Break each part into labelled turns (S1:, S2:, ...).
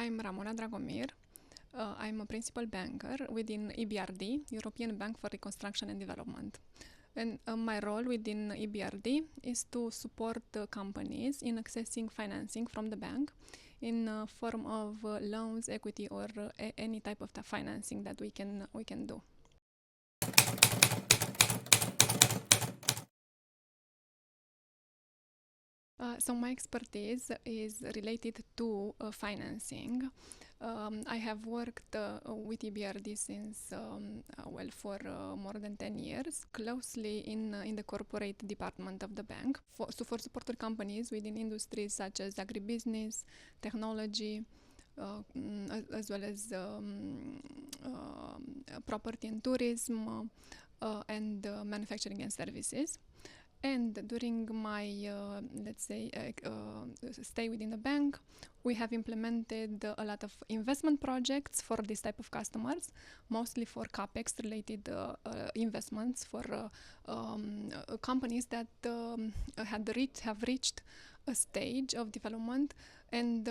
S1: I'm Ramona Dragomir. I'm a principal banker within EBRD, European Bank for Reconstruction and Development. And my role within EBRD is to support companies in accessing financing from the bank in form of loans, equity, or any type of financing that we can do. So my expertise is related to financing. I have worked with EBRD since, for more than 10 years, closely in the corporate department of the bank for supported companies within industries such as agribusiness, technology, as well as property and tourism, and manufacturing and services. And during my, stay within the bank, we have implemented a lot of investment projects for this type of customers, mostly for CapEx-related investments for companies that have reached a stage of development and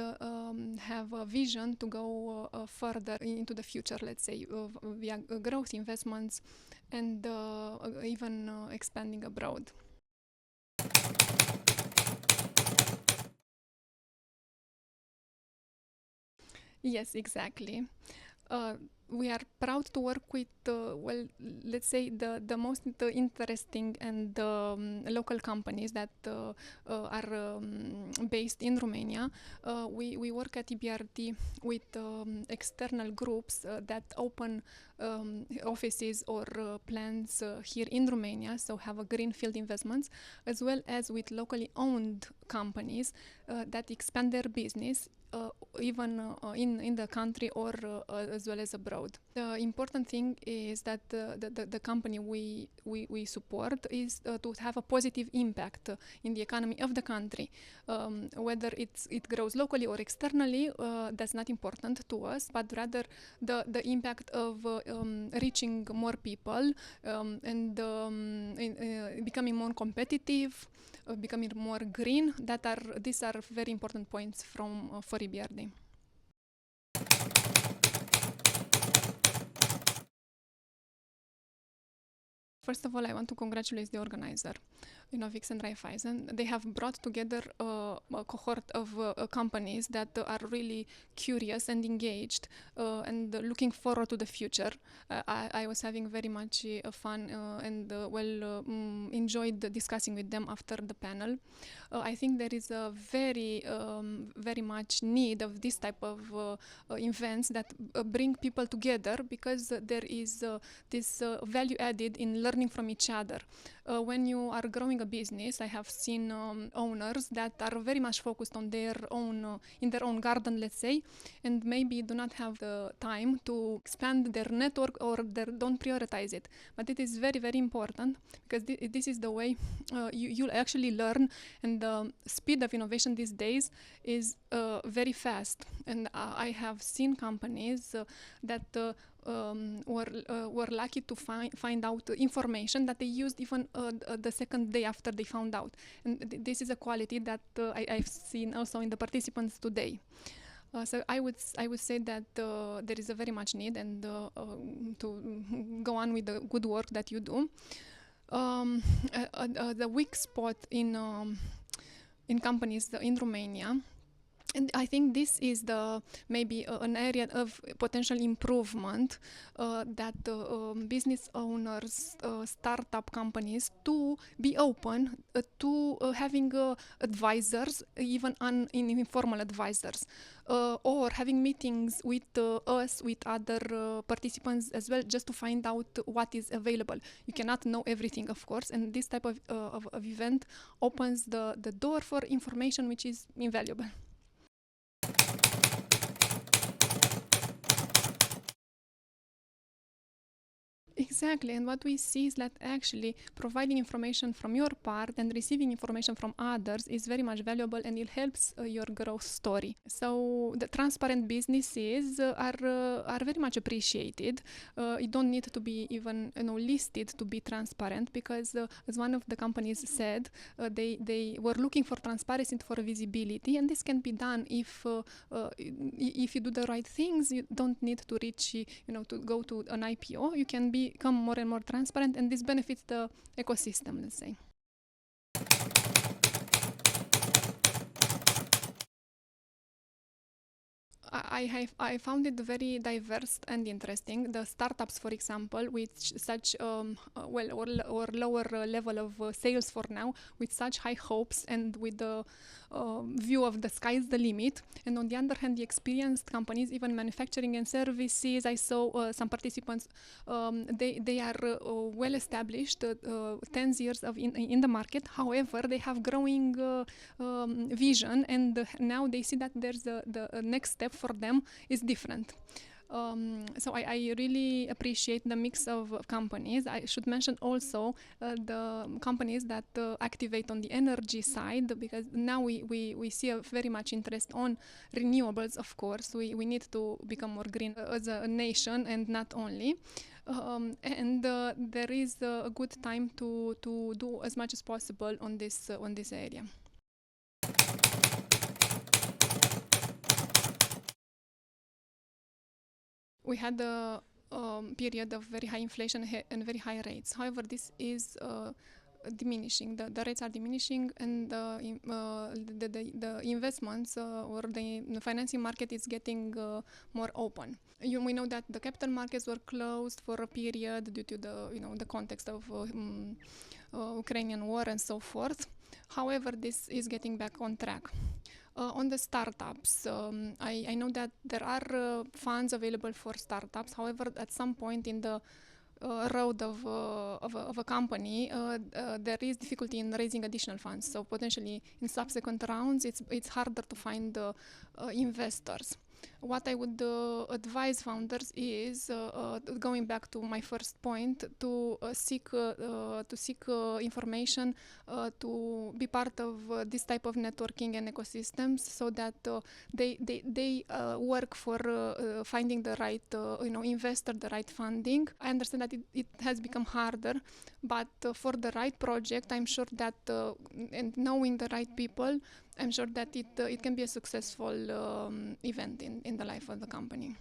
S1: have a vision to go further into the future, let's say, via growth investments and even expanding abroad. Yes, exactly. We are proud to work with, let's say, the most interesting and local companies that are based in Romania. We work at EBRD with external groups that open offices or plants here in Romania, so have a greenfield investments, as well as with locally owned companies that expand their business even in the country or as well as abroad. The important thing is that the company we support is to have a positive impact in the economy of the country. Whether it grows locally or externally, that's not important to us, but rather the impact of reaching more people and becoming more competitive, becoming more green. These are very important points for EBRD. First of all, I want to congratulate the organizer, Vix and Raiffeisen. They have brought together a cohort of companies that are really curious and engaged and looking forward to the future. I was having very much fun and enjoyed discussing with them after the panel. I think there is a very much need of this type of events that bring people together, because there is this value added in learning from each other. When you are growing a business, I have seen owners that are very much focused on their own, in their own garden, let's say, and maybe do not have the time to expand their network or don't prioritize it. But it is very, very important, because this is the way you'll actually learn, and the speed of innovation these days is very fast. And I have seen companies that were lucky to find out information that they used even the second day after they found out. And this is a quality that I've seen also in the participants today. So I would say that there is a very much need and to go on with the good work that you do. The weak spot in companies in Romania, and I think this is maybe an area of potential improvement that business owners, startup companies, to be open to having advisors, even informal advisors, or having meetings with us, with other participants as well, just to find out what is available. You cannot know everything, of course, and this type of event opens the door for information which is invaluable. Exactly. Exactly, and what we see is that actually providing information from your part and receiving information from others is very much valuable, and it helps your growth story. So the transparent businesses are very much appreciated. You don't need to be even listed to be transparent, because as one of the companies said, they were looking for transparency and for visibility, and this can be done if you do the right things. You don't need to reach to go to an IPO. You can become more and more transparent, and this benefits the ecosystem, let's say. I found it very diverse and interesting. The startups, for example, with such or lower level of sales for now, with such high hopes and with the view of the sky is the limit. And on the other hand, the experienced companies, even manufacturing and services, I saw some participants. They are well established, 10 years in the market. However, they have growing vision, and now they see that there's the next step for them is different. So I really appreciate the mix of companies. I should mention also the companies that activate on the energy side, because now we see a very much interest on renewables. Of course, we need to become more green as a nation, and not only. And there is a good time to do as much as possible on this area. We had a period of very high inflation and very high rates. However, this is diminishing. The rates are diminishing, and the investments or the financing market is getting more open. We know that the capital markets were closed for a period due to the context of Ukrainian war and so forth. However, this is getting back on track. On the startups, I know that there are funds available for startups. However, at some point in the road of a company, there is difficulty in raising additional funds. So potentially in subsequent rounds, it's harder to find investors. What I would advise founders is, going back to my first point, to seek information, to be part of this type of networking and ecosystems, so that they work for finding the right investor, the right funding. I understand that it has become harder, but for the right project, I'm sure that and knowing the right people, I'm sure that it can be a successful event in the life of the company.